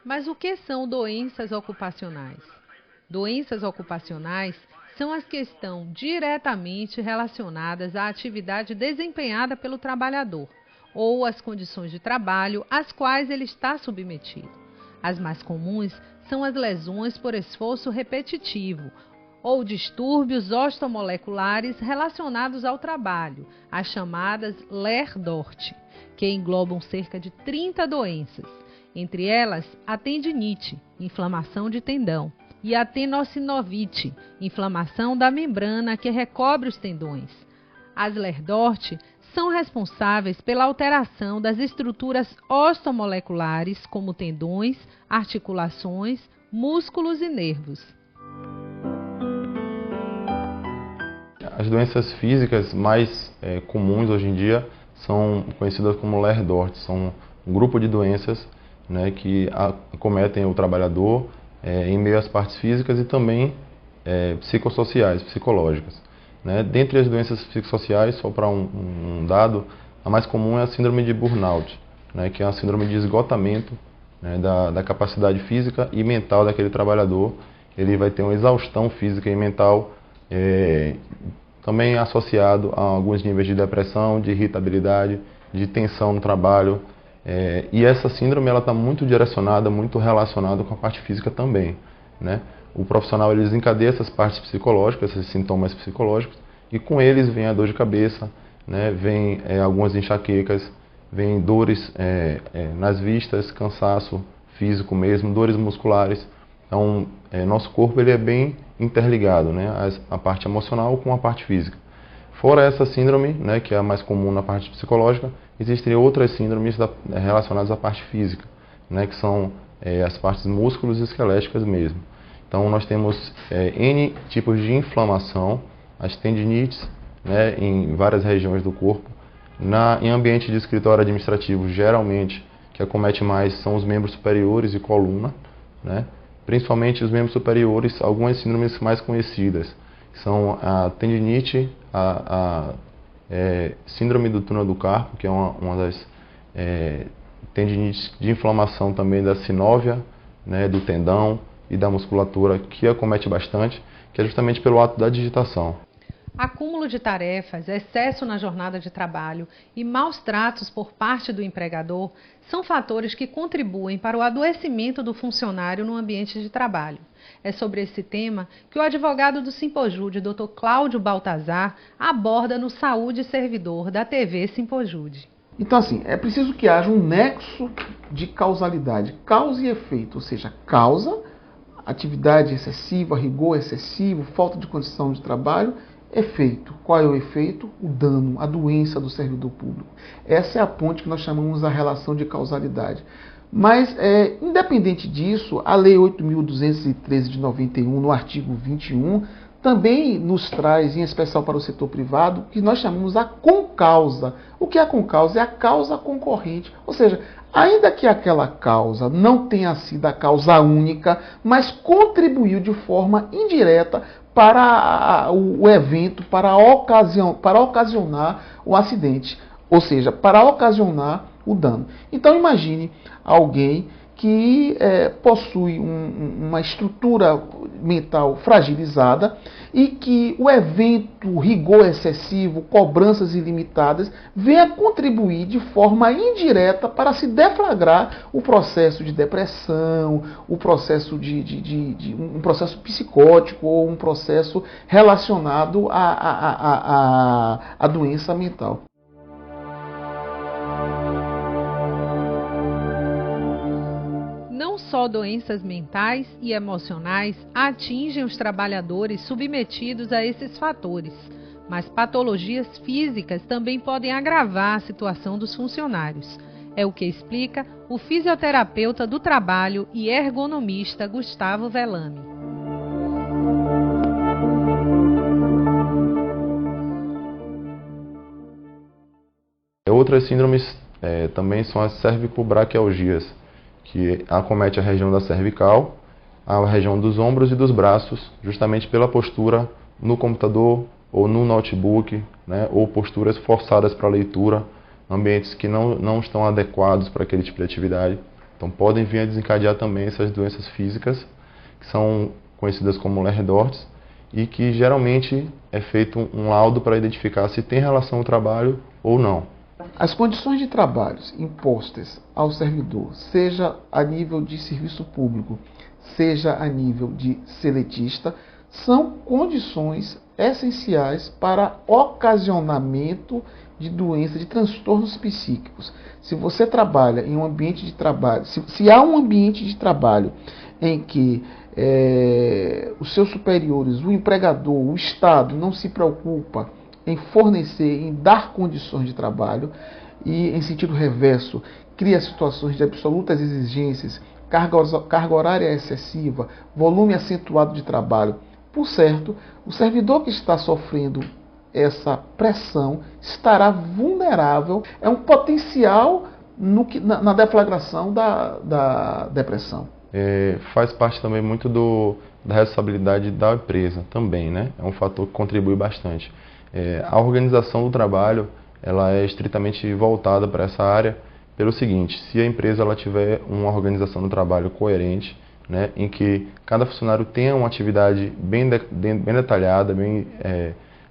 Mas o que são doenças ocupacionais? Doenças ocupacionais são as que estão diretamente relacionadas à atividade desempenhada pelo trabalhador ou às condições de trabalho às quais ele está submetido. As mais comuns são as lesões por esforço repetitivo ou distúrbios osteomoleculares relacionados ao trabalho, as chamadas LER-DORT, que englobam cerca de 30 doenças, entre elas a tendinite, inflamação de tendão, e a tenossinovite, inflamação da membrana que recobre os tendões. As LER-DORT são responsáveis pela alteração das estruturas osteomoleculares, como tendões, articulações, músculos e nervos. As doenças físicas mais comuns hoje em dia são conhecidas como LER-DORT, são um grupo de doenças, né, que acometem o trabalhador em meio às partes físicas e também psicossociais, psicológicas. Né? Dentre as doenças psicossociais, só para um dado, a mais comum é a síndrome de burnout, né, que é uma síndrome de esgotamento, né, da capacidade física e mental daquele trabalhador. Ele vai ter uma exaustão física e mental, também associado a alguns níveis de depressão, de irritabilidade, de tensão no trabalho. E essa síndrome está muito direcionada, muito relacionada com a parte física também. Né? O profissional ele desencadeia essas partes psicológicas, esses sintomas psicológicos, e com eles vem a dor de cabeça, né? Vem algumas enxaquecas, vem dores nas vistas, cansaço físico mesmo, dores musculares. Então, nosso corpo ele é bem interligado, né? A parte emocional com a parte física. Fora essa síndrome, né, que é a mais comum na parte psicológica, existem outras síndromes relacionadas à parte física, né, que são as partes músculos e esqueléticas mesmo. Então nós temos N tipos de inflamação, as tendinites, né, em várias regiões do corpo. Em ambiente de escritório administrativo, geralmente, que acomete mais são os membros superiores e coluna, né, principalmente os membros superiores, algumas síndromes mais conhecidas, são a tendinite, a síndrome do túnel do carpo, que é uma das tendinites de inflamação também da sinóvia, né, do tendão e da musculatura, que acomete bastante, que é justamente pelo ato da digitação. Acúmulo de tarefas, excesso na jornada de trabalho e maus tratos por parte do empregador são fatores que contribuem para o adoecimento do funcionário no ambiente de trabalho. É sobre esse tema que o advogado do Simpojude, Dr. Cláudio Baltazar, aborda no Saúde Servidor da TV Simpojude. Então, assim, é preciso que haja um nexo de causalidade, causa e efeito, ou seja, causa, atividade excessiva, rigor excessivo, falta de condição de trabalho. Efeito. Qual é o efeito? O dano, a doença do servidor público. Essa é a ponte que nós chamamos a relação de causalidade. Mas, independente disso, a Lei 8.213 de 91, no artigo 21, também nos traz, em especial para o setor privado, o que nós chamamos a concausa. O que é a concausa? É a causa concorrente. Ou seja, ainda que aquela causa não tenha sido a causa única, mas contribuiu de forma indireta para o evento, para ocasionar o acidente, ou seja, para ocasionar o dano. Então imagine alguém que possui uma estrutura mental fragilizada e que o evento, rigor excessivo, cobranças ilimitadas, venha contribuir de forma indireta para se deflagrar o processo de depressão, o processo um processo psicótico ou um processo relacionado à doença mental. Não só doenças mentais e emocionais atingem os trabalhadores submetidos a esses fatores, mas patologias físicas também podem agravar a situação dos funcionários. É o que explica o fisioterapeuta do trabalho e ergonomista Gustavo Velame. Outras síndromes também são as cervicobraquialgias, que acomete a região da cervical, a região dos ombros e dos braços, justamente pela postura no computador ou no notebook, né, ou posturas forçadas para leitura, ambientes que não estão adequados para aquele tipo de atividade. Então podem vir a desencadear também essas doenças físicas, que são conhecidas como lerdortes, e que geralmente é feito um laudo para identificar se tem relação ao trabalho ou não. As condições de trabalho impostas ao servidor, seja a nível de serviço público, seja a nível de seletista, são condições essenciais para ocasionamento de doenças, de transtornos psíquicos. Se você trabalha em um ambiente de trabalho, se há um ambiente de trabalho em que os seus superiores, o empregador, o Estado não se preocupa em fornecer, em dar condições de trabalho, e em sentido reverso, cria situações de absolutas exigências, carga horária excessiva, volume acentuado de trabalho. Por certo, o servidor que está sofrendo essa pressão estará vulnerável, é um potencial na deflagração da depressão. Faz parte também muito da responsabilidade da empresa também, né? É um fator que contribui bastante. A organização do trabalho ela é estritamente voltada para essa área pelo seguinte: se a empresa ela tiver uma organização do trabalho coerente, né, em que cada funcionário tenha uma atividade bem detalhada,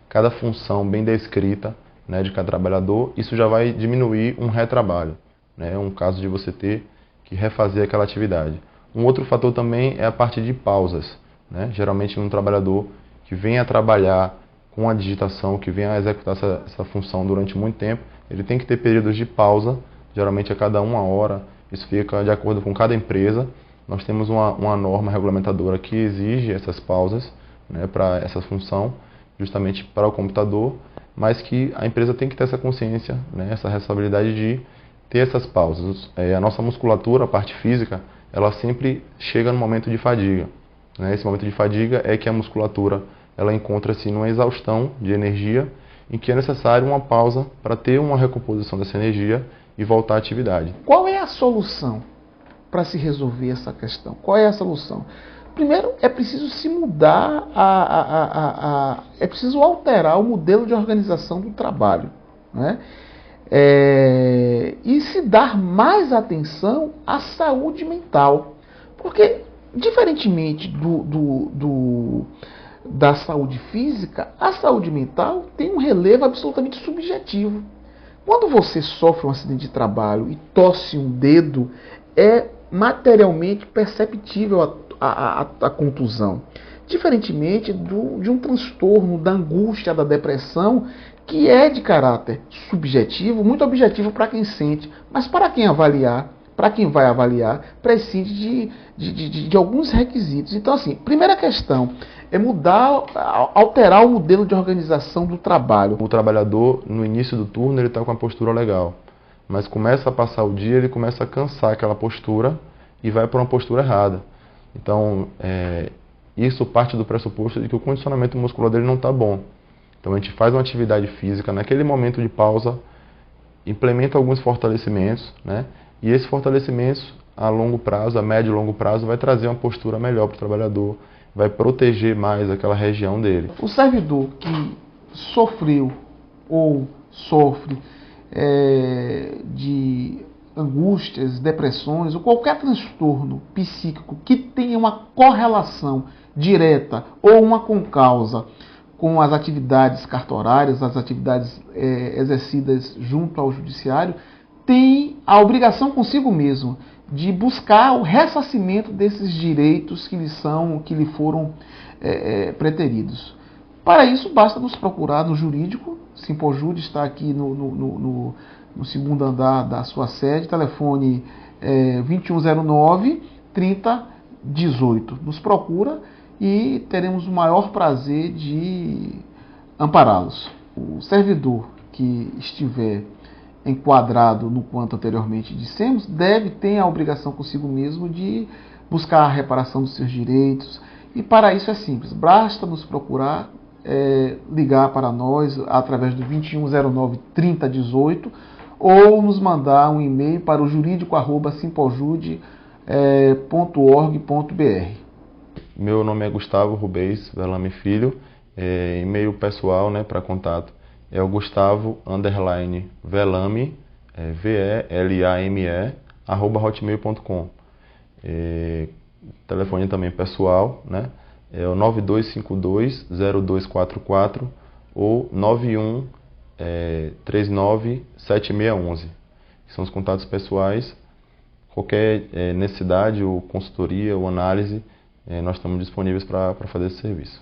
cada função bem descrita, né, de cada trabalhador, isso já vai diminuir um retrabalho, né, um caso de você ter que refazer aquela atividade. Um outro fator também é a parte de pausas, né? Geralmente um trabalhador que vem a trabalhar com a digitação, que vem a executar essa função durante muito tempo, ele tem que ter períodos de pausa, geralmente a cada 1 hora. Isso fica de acordo com cada empresa. Nós temos uma norma regulamentadora que exige essas pausas, né, para essa função, justamente para o computador, mas que a empresa tem que ter essa consciência, né, essa responsabilidade de ter essas pausas. A nossa musculatura, a parte física, ela sempre chega no momento de fadiga, né? Esse momento de fadiga é que a musculatura ela encontra-se numa exaustão de energia, em que é necessário uma pausa para ter uma recomposição dessa energia e voltar à atividade. Qual é a solução para se resolver essa questão? Qual é a solução? Primeiro, é preciso se mudar, é preciso alterar o modelo de organização do trabalho, né? E se dar mais atenção à saúde mental. Porque, diferentemente da saúde física, a saúde mental tem um relevo absolutamente subjetivo. Quando você sofre um acidente de trabalho e torce um dedo, é materialmente perceptível a contusão. Diferentemente de um transtorno, da angústia, da depressão, que é de caráter subjetivo, muito objetivo para quem sente, mas para quem vai avaliar, prescinde de alguns requisitos. Então, assim, primeira questão é alterar o modelo de organização do trabalho. O trabalhador, no início do turno, ele está com a postura legal, mas começa a passar o dia, ele começa a cansar aquela postura e vai para uma postura errada. Então, isso parte do pressuposto de que o condicionamento muscular dele não está bom. Então a gente faz uma atividade física, naquele momento de pausa, implementa alguns fortalecimentos, né? E esses fortalecimentos a longo prazo, a médio e longo prazo, vai trazer uma postura melhor para o trabalhador, vai proteger mais aquela região dele. O servidor que sofreu ou sofre de angústias, depressões ou qualquer transtorno psíquico que tenha uma correlação direta ou uma concausa com as atividades cartorárias, as atividades exercidas junto ao judiciário, tem a obrigação consigo mesmo de buscar o ressarcimento desses direitos que lhe foram preteridos. Para isso, basta nos procurar no jurídico. Simpojude está aqui no segundo andar da sua sede, telefone 2109-3018. Nos procura e teremos o maior prazer de ampará-los. O servidor que estiver enquadrado no quanto anteriormente dissemos, ter a obrigação consigo mesmo de buscar a reparação dos seus direitos. E para isso é simples, basta nos procurar, ligar para nós através do 2109-3018 ou nos mandar um e-mail para o jurídico@simpojude.org.br. Meu nome é Gustavo Rubens Velame Filho, e-mail pessoal, né, para contato é o Gustavo_Velame, VELAME, hotmail.com. Telefone também pessoal, né? É o 9252-0244 ou 9139-7611. São os contatos pessoais. Qualquer necessidade ou consultoria ou análise, nós estamos disponíveis para fazer esse serviço.